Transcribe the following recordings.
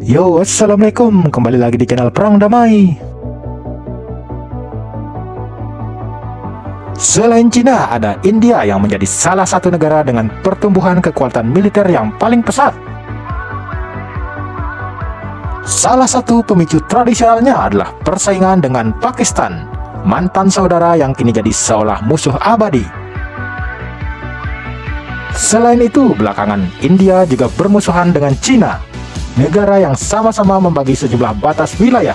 Yo, assalamualaikum, kembali lagi di channel Perang Damai. Selain Cina, ada India yang menjadi salah satu negara dengan pertumbuhan kekuatan militer yang paling pesat. Salah satu pemicu tradisionalnya adalah persaingan dengan Pakistan, mantan saudara yang kini jadi seolah musuh abadi. Selain itu, belakangan India juga bermusuhan dengan Cina, negara yang sama-sama membagi sejumlah batas wilayah.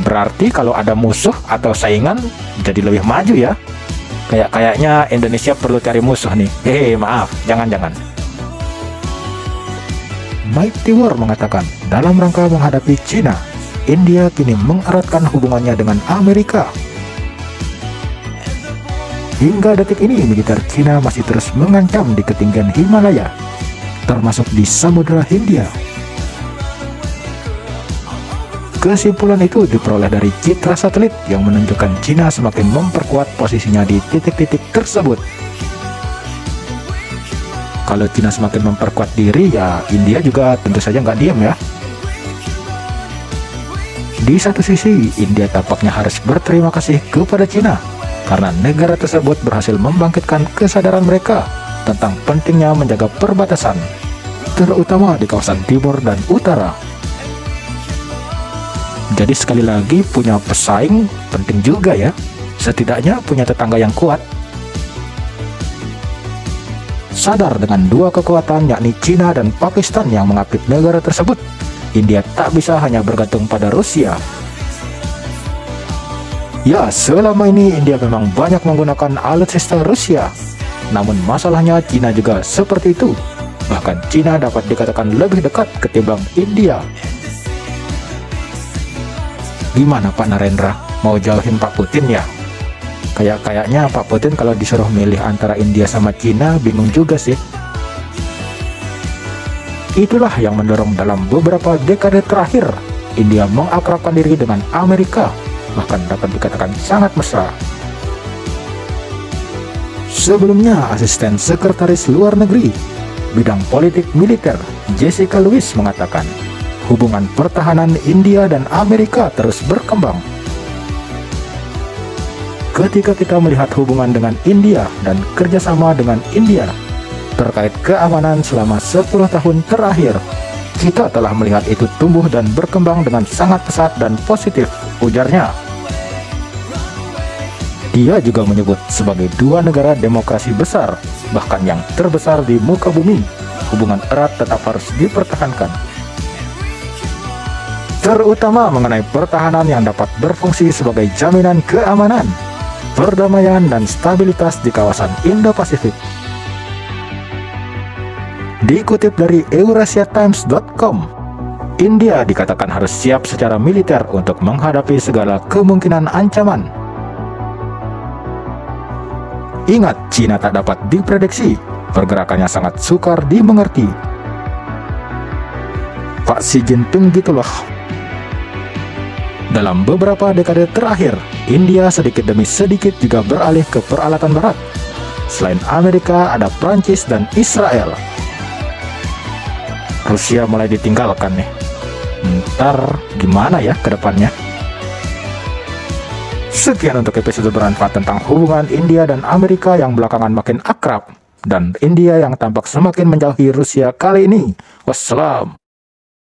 Berarti kalau ada musuh atau saingan jadi lebih maju ya. Kayaknya Indonesia perlu cari musuh nih. Maaf, jangan-jangan. Mighty War mengatakan, dalam rangka menghadapi Cina, India kini mengeratkan hubungannya dengan Amerika. Hingga detik ini, militer Cina masih terus mengancam di ketinggian Himalaya, termasuk di Samudra Hindia. Kesimpulan itu diperoleh dari citra satelit yang menunjukkan Cina semakin memperkuat posisinya di titik-titik tersebut. Kalau Cina semakin memperkuat diri, ya India juga tentu saja nggak diam ya. Di satu sisi, India tampaknya harus berterima kasih kepada Cina karena negara tersebut berhasil membangkitkan kesadaran mereka tentang pentingnya menjaga perbatasan, terutama di kawasan timur dan utara. Jadi sekali lagi, punya pesaing penting juga ya, setidaknya punya tetangga yang kuat. Sadar dengan dua kekuatan yakni Cina dan Pakistan yang mengapit negara tersebut, India tak bisa hanya bergantung pada Rusia. Ya, selama ini India memang banyak menggunakan alutsista Rusia, namun masalahnya Cina juga seperti itu. Bahkan Cina dapat dikatakan lebih dekat ketimbang India. Gimana Pak Narendra, mau jauhin Pak Putin ya? Kayaknya Pak Putin kalau disuruh milih antara India sama Cina bingung juga sih. Itulah yang mendorong dalam beberapa dekade terakhir India mengakrabkan diri dengan Amerika, bahkan dapat dikatakan sangat mesra. Sebelumnya, asisten sekretaris luar negeri bidang politik militer Jessica Lewis mengatakan, hubungan pertahanan India dan Amerika terus berkembang. Ketika kita melihat hubungan dengan India dan kerjasama dengan India terkait keamanan selama 10 tahun terakhir, kita telah melihat itu tumbuh dan berkembang dengan sangat pesat dan positif, ujarnya. Dia juga menyebut sebagai dua negara demokrasi besar, bahkan yang terbesar di muka bumi, hubungan erat tetap harus dipertahankan, terutama mengenai pertahanan yang dapat berfungsi sebagai jaminan keamanan, perdamaian, dan stabilitas di kawasan Indo-Pasifik. Dikutip dari EurasiaTimes.com, India dikatakan harus siap secara militer untuk menghadapi segala kemungkinan ancaman. Ingat, Cina tak dapat diprediksi, pergerakannya sangat sukar dimengerti. Pak Xi Jinping gitulah. Dalam beberapa dekade terakhir, India sedikit demi sedikit juga beralih ke peralatan barat. Selain Amerika, ada Prancis dan Israel. Rusia mulai ditinggalkan nih. Ntar gimana ya ke depannya? Sekian untuk episode bermanfaat tentang hubungan India dan Amerika yang belakangan makin akrab, dan India yang tampak semakin menjauhi Rusia kali ini. Wassalam.